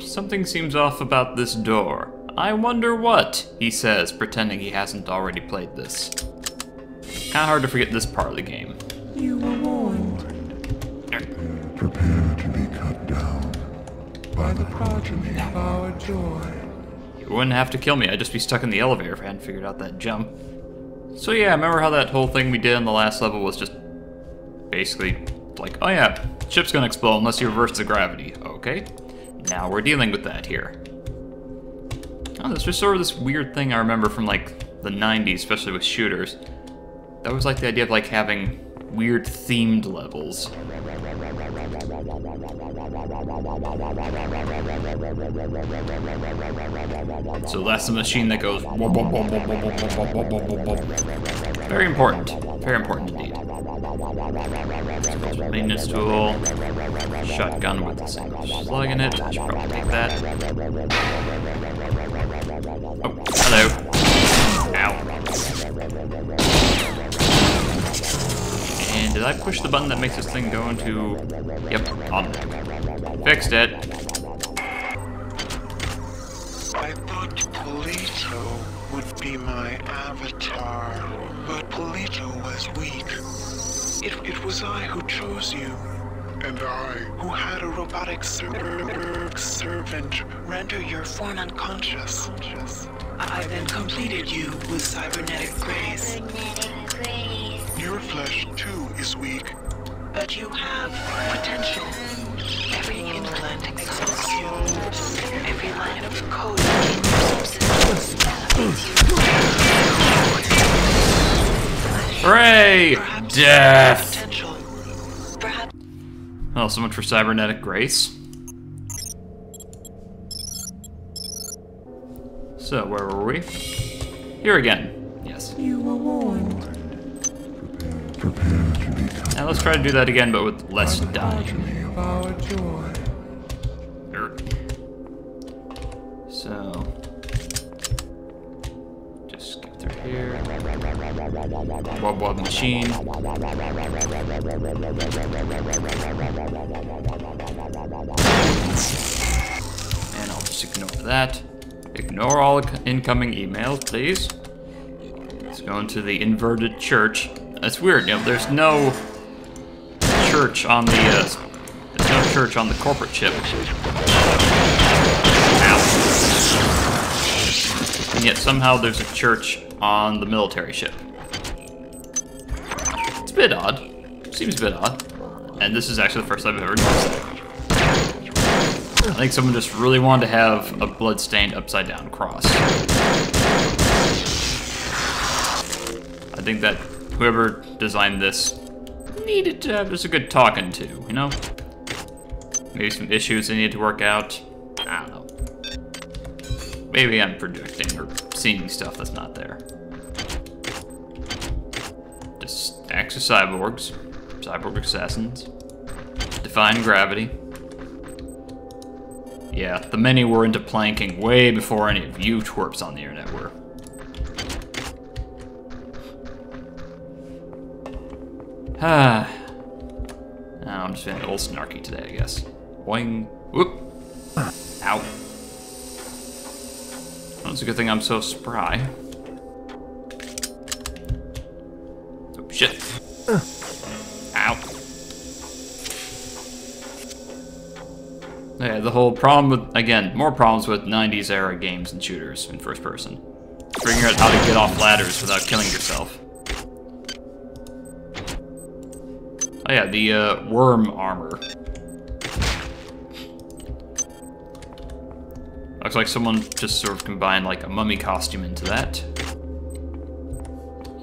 Something seems off about this door. I wonder what, he says, pretending he hasn't already played this. Kinda hard to forget this part of the game. You were warned. Prepare to be cut down by the progeny of our joy. You wouldn't have to kill me, I'd just be stuck in the elevator if I hadn't figured out that jump. So yeah, remember how that whole thing we did on the last level was just basically like, oh yeah, ship's gonna explode unless you reverse the gravity. Okay, now we're dealing with that here. Oh, this was sort of this weird thing I remember from like the 90s, especially with shooters. That was like the idea of like having weird themed levels. So that's the machine that goes. Very important. Very important indeed. Maintenance tool. Shotgun with the single slug in it. Should probably take that. Oh, hello. Ow. And did I push the button that makes this thing go into... Yep, on. Fixed it. I thought Polito would be my avatar, but Polito was weak. It was I who chose you. And I, who had a robotic servant render your form unconscious. I then completed you with cybernetic grace. Your flesh, too, is weak. But you have potential. Every implant exalts you. Every line of code Hooray! Death! potential. Perhaps Oh, so much for cybernetic grace. So, where were we? Here again. Yes. You were warned. prepare to be cut Now let's try to do that again, but with less dying. Progeny of our joy. So, just skip through here. Wob machine. And I'll just ignore that. Ignore all incoming emails, please. Let's go into the inverted church. That's weird, you know, there's no church on the, there's no church on the corporate ship. Ow. And yet somehow there's a church on the military ship. It's a bit odd. Seems a bit odd. And this is actually the first time I've ever noticed that. I think someone just really wanted to have a blood-stained upside-down cross. I think that whoever designed this needed to have just a good talking to, you know? Maybe some issues they need to work out. I don't know. Maybe I'm projecting or seeing stuff that's not there. Just stacks of cyborgs. Cyborg assassins. Defying gravity. Yeah, the many were into planking way before any of you twerps on the internet were. I'm just feeling a little snarky today, I guess. Boing. Whoop. Ow. Well, it's a good thing I'm so spry. Oh, shit. Ow. Yeah, the whole problem with, again, more problems with 90s era games and shooters in first person. Figuring out how to get off ladders without killing yourself. Oh yeah, the worm armor. Looks like someone just sort of combined like a mummy costume into that.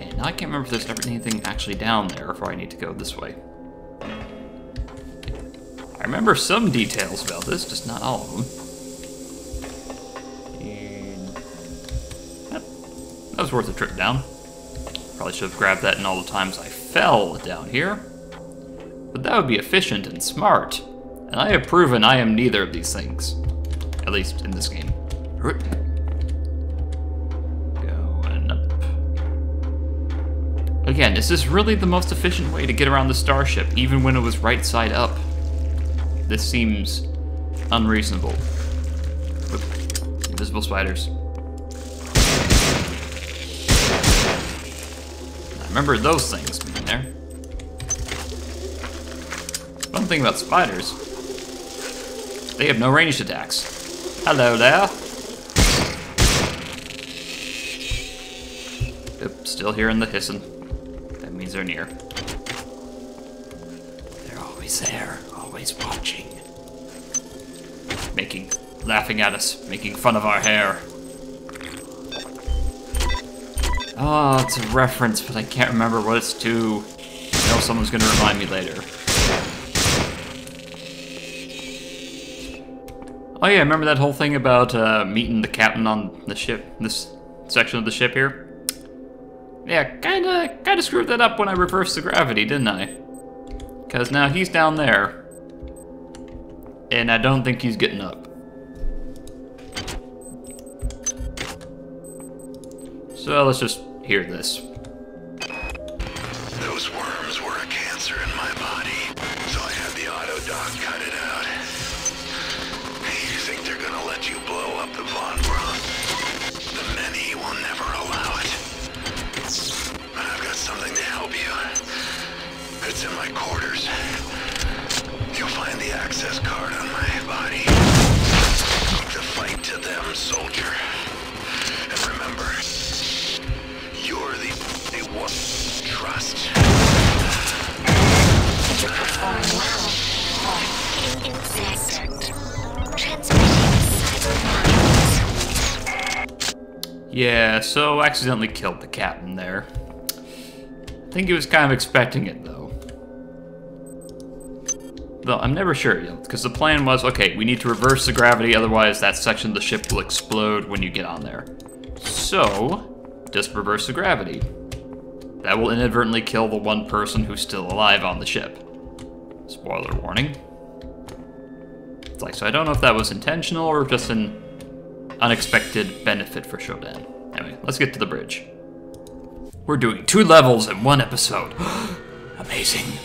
And now I can't remember if there's ever anything actually down there before I need to go this way. I remember some details about this, just not all of them. And yep, that was worth a trip down. Probably should have grabbed that in all the times I fell down here. But that would be efficient and smart. And I have proven I am neither of these things. At least in this game. Going up. Again, is this really the most efficient way to get around the starship, even when it was right side up? This seems unreasonable. Oop. Invisible spiders. I remember those things being there. One thing about spiders, they have no ranged attacks. Hello there. Oop, still hearing the hissing. That means they're near. They're always there, always watching. Laughing at us, making fun of our hair. Oh, it's a reference, but I can't remember what it's to. I know someone's gonna remind me later. Oh yeah, remember that whole thing about meeting the captain on the ship, this section of the ship here? Yeah, kinda screwed that up when I reversed the gravity, didn't I? Because now he's down there, and I don't think he's getting up. So let's just hear this. Those worms were a cancer in my body, so I had the Autodoc cut it out. You think they're gonna let you blow up the Von Braun? The many will never allow it. But I've got something to help you. It's in my quarters. You'll find the access card on my body. The fight to them, soldier. And remember, you're the one trust. Yeah, so accidentally killed the captain there. I think he was kind of expecting it, though. Though I'm never sure yet, because the plan was, okay, we need to reverse the gravity, otherwise that section of the ship will explode when you get on there. So, just reverse the gravity. That will inadvertently kill the one person who's still alive on the ship. Spoiler warning. It's like, so I don't know if that was intentional or just an unexpected benefit for Shodan. Anyway, let's get to the bridge. We're doing 2 levels in 1 episode. Amazing.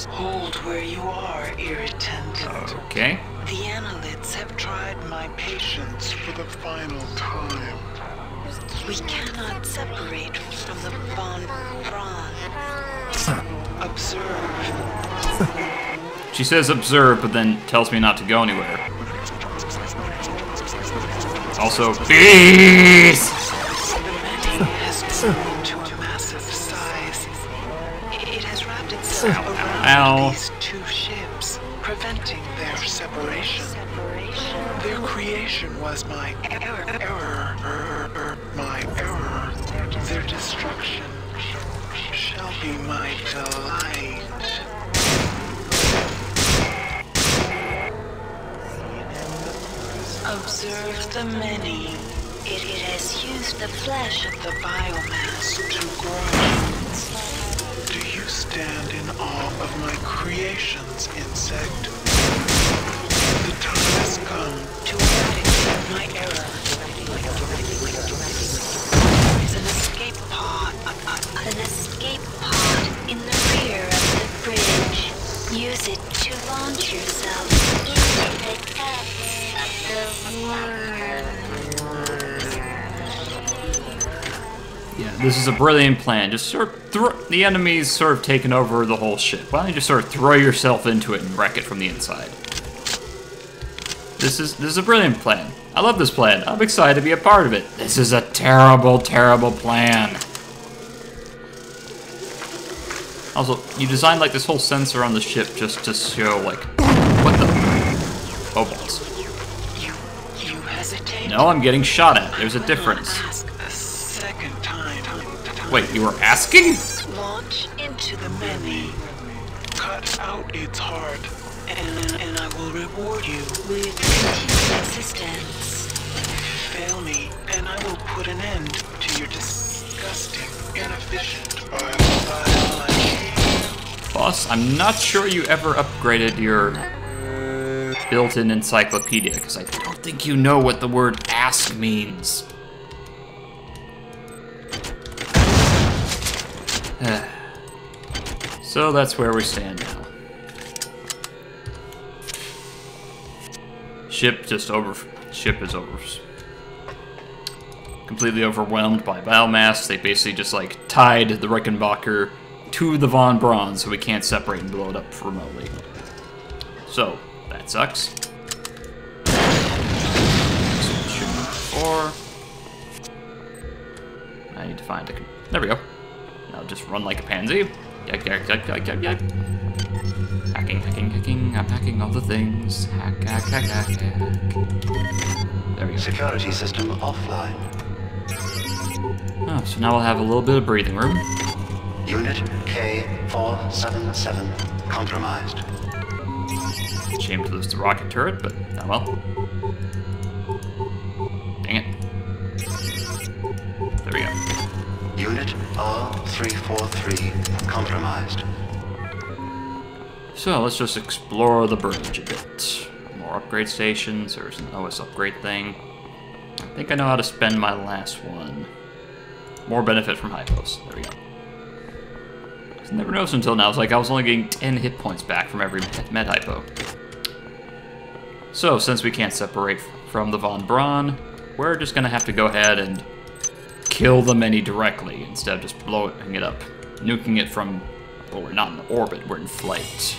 Hold where you are, irritant. Okay. The Annelids have tried my patience for the final time. We cannot separate from the Von Braun. Observe. She says observe, but then tells me not to go anywhere. Also, peace! The Many has grown to a massive size. It has wrapped itself around these 2 ships, preventing their separation. Their creation was my error. My error. Their destruction shall be my delight. Observe the Many. It has used the flesh of the biomass to grow. Do you stand in awe of my creations, insect? The time has come to eradicate my error. There is an escape pod. An escape pod in the rear of the bridge. Use it to launch yourself into the depths of the world. Yeah, this is a brilliant plan. Just sort of the enemy's sort of taken over the whole ship. Why don't you just sort of throw yourself into it and wreck it from the inside? This is a brilliant plan. I love this plan. I'm excited to be a part of it. This is a terrible, terrible plan. Also, you designed like this whole sensor on the ship just to show like, what the? Oh balls. You hesitate. No, I'm getting shot at. There's a difference. Ask a second time. Wait, you were asking? Launch into the Many. Cut out its heart, and I will reward you with continued existence. Fail me, and I will put an end to your disgusting, inefficient biology. Boss, I'm not sure you ever upgraded your built-in encyclopedia, because I don't think you know what the word ask means. So that's where we stand now. Ship is completely overwhelmed by biomass. They basically just like tied the Rickenbacker to the Von Braun so we can't separate and blow it up remotely. So, that sucks. Or I need to find a... There we go. Now just run like a pansy. Yak, yak, yak, yak, yak, yak. Hacking, hacking, hacking. I'm hacking all the things. Hack, hack, hack, hack, hack. There we go. Security system offline. Oh, so now we'll have a little bit of breathing room. Unit K477 compromised. Shame to lose the rocket turret, but oh well. Dang it. There we go. Unit R343 compromised. So let's just explore the bridge a bit. More upgrade stations. There's an OS upgrade thing. I think I know how to spend my last one. More benefit from hypos. There we go. I never noticed until now. It's like I was only getting 10 hit points back from every med hypo. So since we can't separate from the Von Braun, we're just gonna have to go ahead and kill the many directly instead of just blowing it up, nuking it from. Well, we're not in orbit. We're in flight.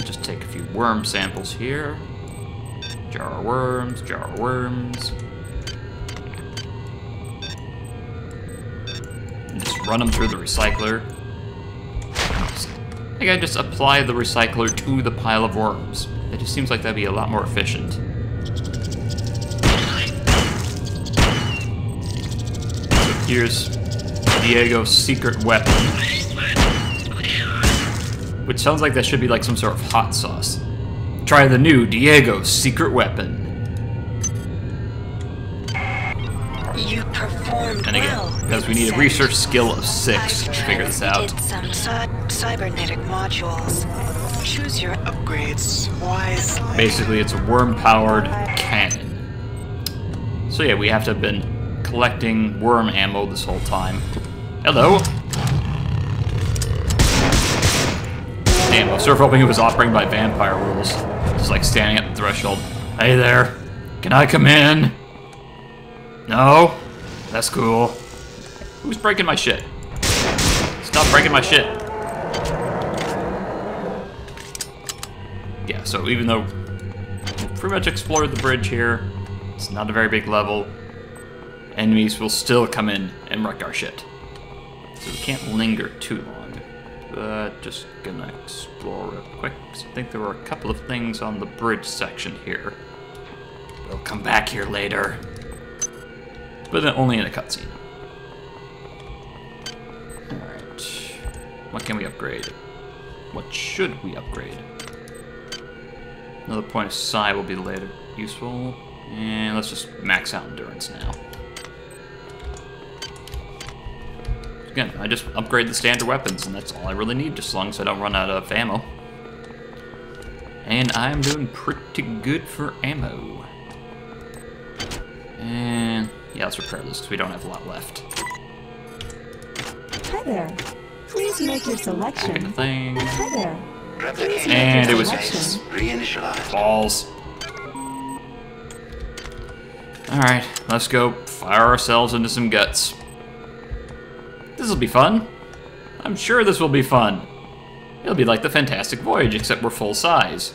Just take a few worm samples here. Jar of worms, jar of worms. And just run them through the recycler. I think I just apply the recycler to the pile of worms. It just seems like that'd be a lot more efficient. So here's Diego's secret weapon. Which sounds like that should be like some sort of hot sauce. Try the new Diego's secret weapon. You performed And again, well. because we need a research skill of 6 to figure this out. Did some cybernetic modules. Choose your Upgrades wisely. Basically, it's a worm-powered cannon. So yeah, we have to have been collecting worm ammo this whole time. Hello? Damn, I was sort of hoping it was operating by vampire rules. Just like standing at the threshold. Hey there, can I come in? No? That's cool. Who's breaking my shit? Stop breaking my shit. Yeah, so even though we pretty much explored the bridge here, it's not a very big level, enemies will still come in and wreck our shit. So we can't linger too long. But just gonna explore real quick, because I think there were a couple of things on the bridge section here. We'll come back here later. But then only in a cutscene. Alright. What can we upgrade? What should we upgrade? Another point of psi will be later useful. And let's just max out endurance now. Again, I just upgrade the standard weapons, and that's all I really need, just as long as I don't run out of ammo. And I'm doing pretty good for ammo. And yeah, let's repair this, because we don't have a lot left. Hi there. Please make your Back selection. into things. Hi there. Replicating And it was interface reinitialized. balls. Alright, let's go fire ourselves into some guts. This'll be fun. I'm sure this will be fun. It'll be like the Fantastic Voyage, except we're full size.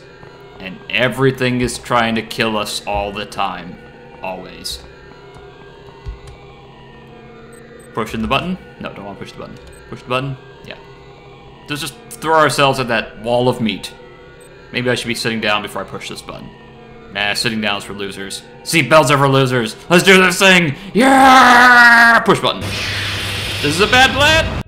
And everything is trying to kill us all the time. Always. Pushing the button? No, don't want to push the button. Push the button? Yeah. Let's just throw ourselves at that wall of meat. Maybe I should be sitting down before I push this button. Nah, sitting down is for losers. Seatbelts are for losers. Let's do this thing! Yeah! Push button. This is a bad plan!